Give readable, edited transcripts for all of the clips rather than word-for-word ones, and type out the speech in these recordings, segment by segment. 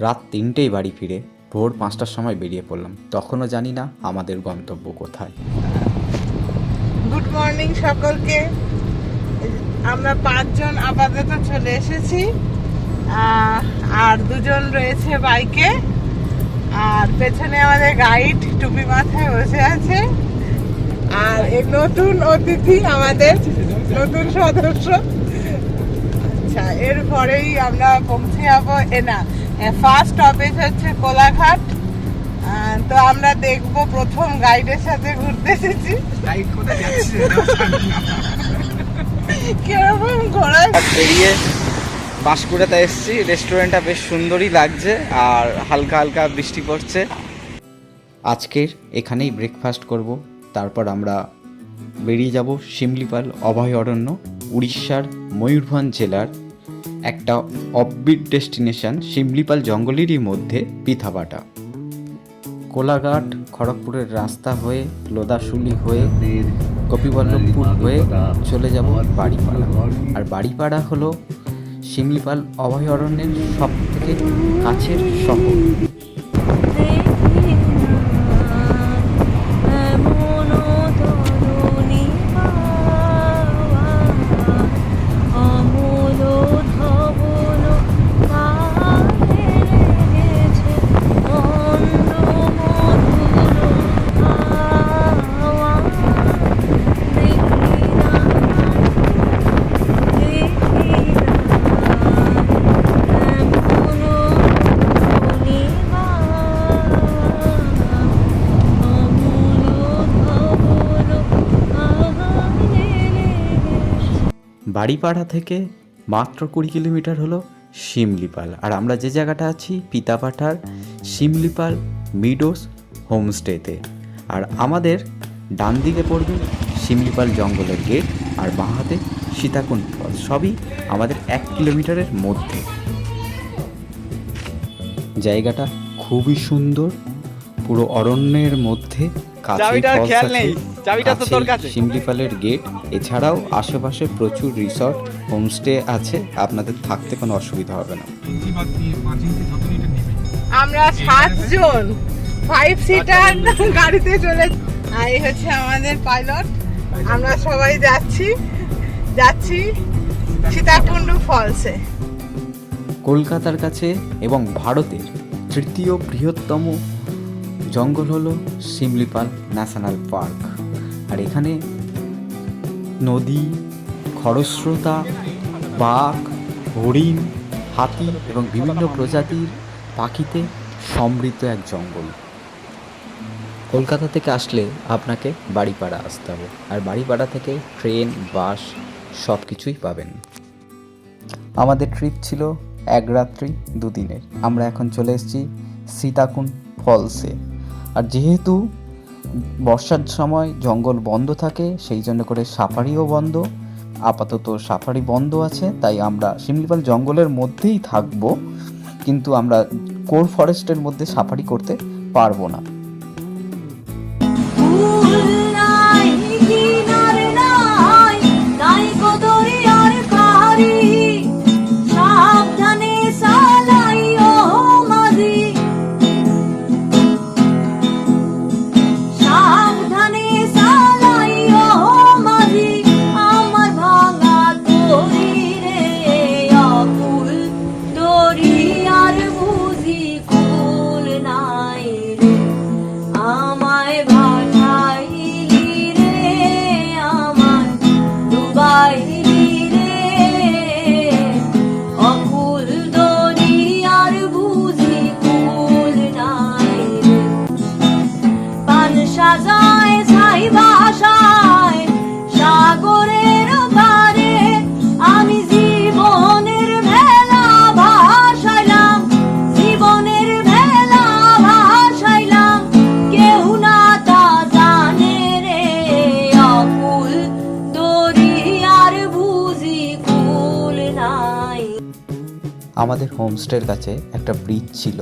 রাত ৩টেই বাড়ি ফিরে ভোর ৫টার সময় বেরিয়ে পড়লাম। তখনও জানি না আমাদের গন্তব্য কোথায়। গুড মর্নিং সকলকে। আমরা 5 জন আপাতত চলে এসেছি, আর 2 জন রয়েছে বাইকে, আর পেছনে আমাদের গাইড টুপি মাথায় বসে আছে। আর এই নতুন অতিথি আমাদের নতুন সদস্য। আচ্ছা, এরপরেই আমরা পৌঁছে যাবো ফার্স্ট স্টপেজ হচ্ছে কোলাঘাট। তো আমরা দেখবো, প্রথম গাইডের সাথে ঘুরতে এসেছি। গাইড কোথায় যাচ্ছে কিরকম ঘোরায়। বেরিয়ে বাঁশকুড়াতে এসেছি। রেস্টুরেন্টটা বেশ সুন্দরই লাগছে আর হালকা হালকা বৃষ্টি পড়ছে। আজকের এখানেই ব্রেকফাস্ট করব, তারপর আমরা বেরিয়ে যাব শিমলিপাল অভয়ারণ্য, উড়িষ্যার ময়ূরভঞ্জ জেলার একটা অফবিট ডেস্টিনেশন। শিমলিপাল জঙ্গলেরই মধ্যে পিথাপাটা। কোলাঘাট খড়গপুরের রাস্তা হয়ে, লোদাশুলি হয়ে, গোপীবল্লভপুর হয়ে চলে যাব বাড়িপাড়া। আর বাড়িপাড়া হলো শিমলিপাল অভয়ারণ্যের সব থেকে কাছের শহর। বাড়িপাড়া থেকে মাত্র 20 কিলোমিটার হলো শিমলিপাল। আর আমরা যে জায়গাটা আছি পিতাপাটার শিমলিপাল মিডোস হোমস্টেতে। আর আমাদের ডান দিকে পড়বে শিমলিপাল জঙ্গলের গেট, আর বাঁ হাতে সীতাকুণ্ড ফলস। সবই আমাদের 1 কিলোমিটারের মধ্যে। জায়গাটা খুবই সুন্দর, পুরো অরণ্যের মধ্যে। শিমলিপালের গেট, এছাড়াও আশেপাশে প্রচুর রিসর্ট হোমস্টে আছে, আপনাদের থাকতে কোনো অসুবিধা হবে না। আমরা 7 জন 5 সিটার গাড়িতে চলে, আর এই হচ্ছে আমাদের পাইলট। আমরা সবাই যাচ্ছি সীতাকুণ্ড ফলসে। কলকাতার কাছে এবং ভারতের তৃতীয় বৃহত্তম জঙ্গল হলো শিমলিপাল ন্যাশনাল পার্ক। আর এখানে নদী, খরস্রোতা, বাঘ, হরিণ, হাতি এবং বিভিন্ন প্রজাতির পাখিতে সমৃদ্ধ এক জঙ্গল। কলকাতা থেকে আসলে আপনাকে বাড়িপাড়া আসতে হবে, আর বাড়িপাড়া থেকে ট্রেন, বাস সব কিছুই পাবেন। আমাদের ট্রিপ ছিল 1 রাত্রি 2 দিনের। আমরা এখন চলে এসেছি সীতাকুণ্ড ফলসে। আর যেহেতু বর্ষার সময় জঙ্গল বন্ধ থাকে, সেই জন্য করে সাফারিও বন্ধ। আপাতত সাফারি বন্ধ আছে, তাই আমরা শিমলিপাল জঙ্গলের মধ্যেই থাকব, কিন্তু আমরা কোর ফরেস্টের মধ্যে সাফারি করতে পারবো না। আমাদের হোমস্টের কাছে একটা ব্রিজ ছিল,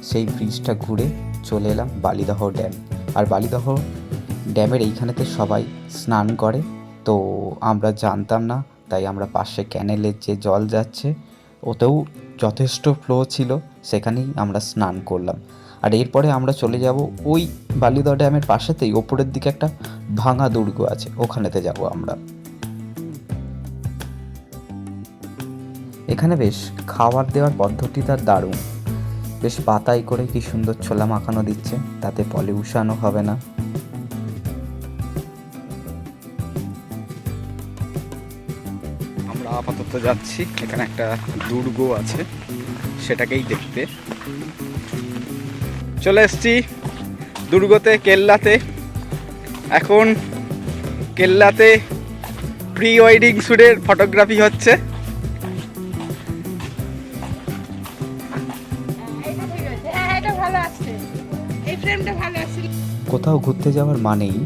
সেই ব্রিজটা ঘুরে চলে এলাম বালিদহ ড্যাম। আর বালিদহ ড্যামের এইখানেতে সবাই স্নান করে, তো আমরা জানতাম না, তাই আমরা পাশে ক্যানেলের যে জল যাচ্ছে ওতেও যথেষ্ট ফ্লো ছিল, সেখানেই আমরা স্নান করলাম। আর এরপরে আমরা চলে যাব ওই বালিদহ ড্যামের পাশেতেই ওপরের দিকে একটা ভাঙা দুর্গ আছে, ওখানেতে যাব আমরা। এখানে বেশ খাবার দেওয়ার পদ্ধতিটা দারুণ, বেশ পাতায় করে কি সুন্দর ছোলা মাখানো দিচ্ছে, তাতে পলিউশনও হবে না। আমরা আপাতত যাচ্ছি, এখানে একটা দুর্গ আছে সেটাকেই দেখতে। চলে এসছি দুর্গতে, কেল্লাতে। এখন কেল্লাতে প্রি ওয়েডিং শ্যুটের ফটোগ্রাফি হচ্ছে। কোথাও ঘুরতে যাওয়ার মানেই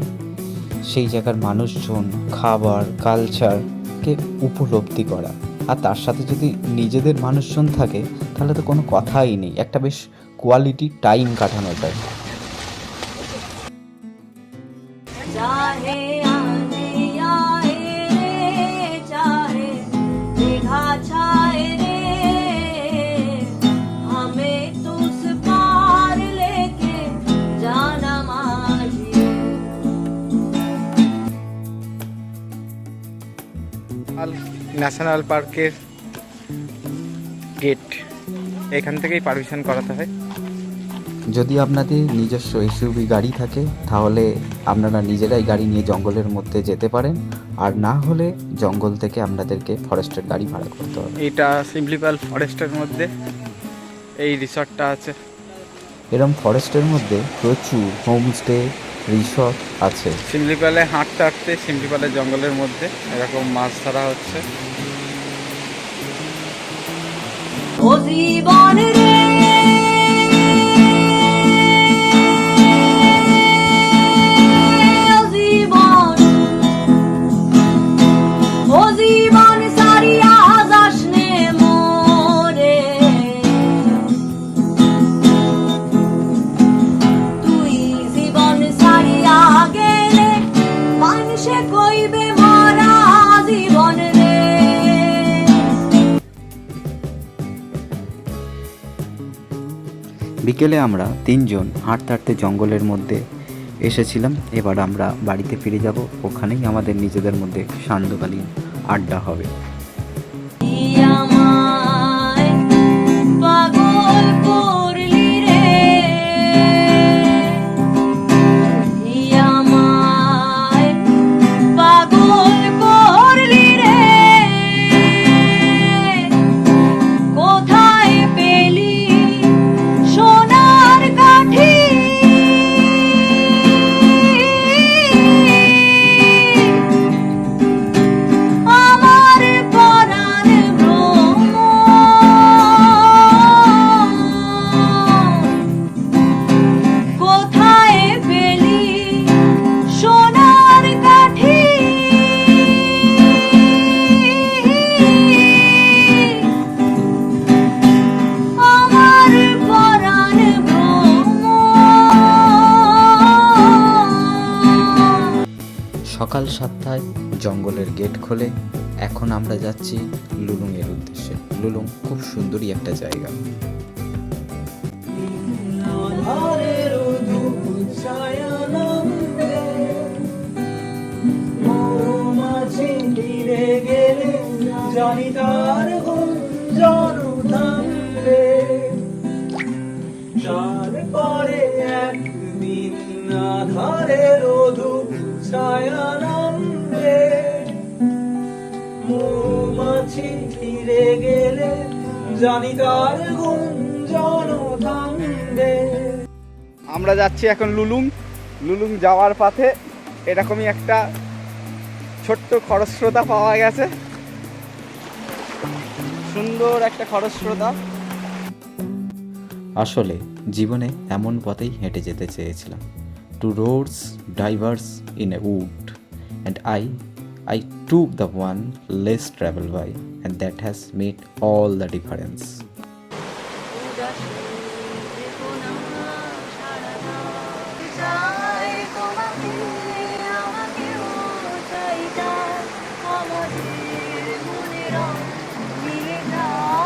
সেই জায়গার মানুষজন, খাবার, কালচারকে উপলব্ধি করা। আর তার সাথে যদি নিজেদের মানুষজন থাকে তাহলে তো কোনো কথাই নেই, একটা বেশ কোয়ালিটি টাইম কাটানো যায়। ন্যাশনাল পার্কের গেট, এখান থেকেই পারমিশন করাতে হয়। যদি আপনাদের নিজস্ব এসইউভি গাড়ি থাকে তাহলে আপনারা নিজেরাই গাড়ি নিয়ে জঙ্গলের মধ্যে যেতে পারেন, আর না হলে জঙ্গল থেকে আপনাদেরকে ফরেস্টের গাড়ি ভাড়া করতে হবে। এটা সিমলিপাল ফরেস্টের মধ্যে এই রিসর্টটা আছে। এরকম ফরেস্টের মধ্যে প্রচুর হোমস্টে, রিসর্ট আছে। সিমলিপালে হাঁটতে হাঁটতে সিমলিপালের জঙ্গলের মধ্যে এরকম মাছ ধরা হচ্ছে। ও জীবন রে বিকেলে আমরা তিনজন হাঁটতে হাঁটতে জঙ্গলের মধ্যে এসেছিলাম। এবার আমরা বাড়িতে ফিরে যাব, ওখানেই আমাদের নিজেদের মধ্যে সান্ধ্যকালীন আড্ডা হবে। সকাল 7টায় জঙ্গলের গেট খোলে। এখন আমরা যাচ্ছি লুলুংয়ের উদ্দেশ্যে। লুলুং খুব সুন্দরই একটা জায়গা। পরে একদিন আধারের ছায়ানন্দে মৌমাছি ফিরে গেলে জানি তার গুঞ্জন থামবে। আমরা যাচ্ছি এখন লুলুং। লুলুং যাওয়ার পথে এরকমই একটা ছোট্ট খরস্রোতা পাওয়া গেছে, সুন্দর একটা খরস্রোতা। আসলে জীবনে এমন পথেই হেঁটে যেতে চেয়েছিলাম। Two roads diverge in a wood, and I took the one less traveled by, and that has made all the difference. আমাদের মনের মিলে যাও।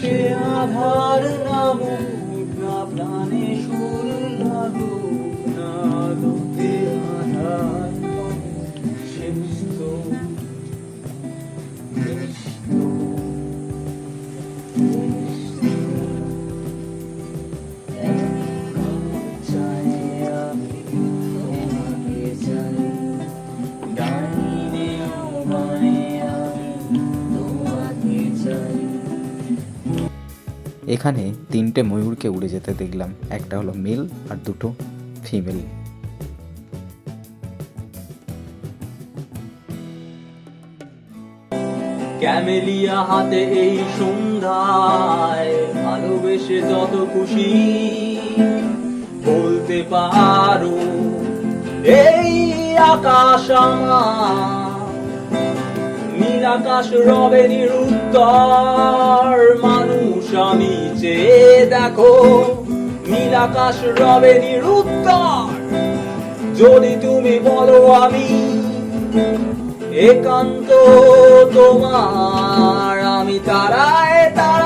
সে আধার নামুক না প্রাণে সুর লাগুক না আলোতে আধার শেষ তো এখানে 3টে ময়ূরকে উড়ে যেতে দেখলাম, একটা হলো মেল আর 2টো ফিমেল। ক্যামেলিয়া হাতে এই সন্ধ্যায় ভালোবেসে যত খুশি বলতে পারো এই আকাশ আমার, নীল আকাশ রবে নিরুত্তর, মানুষ আমি চেয়ে দেখো নীল আকাশ রবে নিরুত্তর, যদি তুমি বলো আমি একান্ত তোমার, আমি তারায় তারা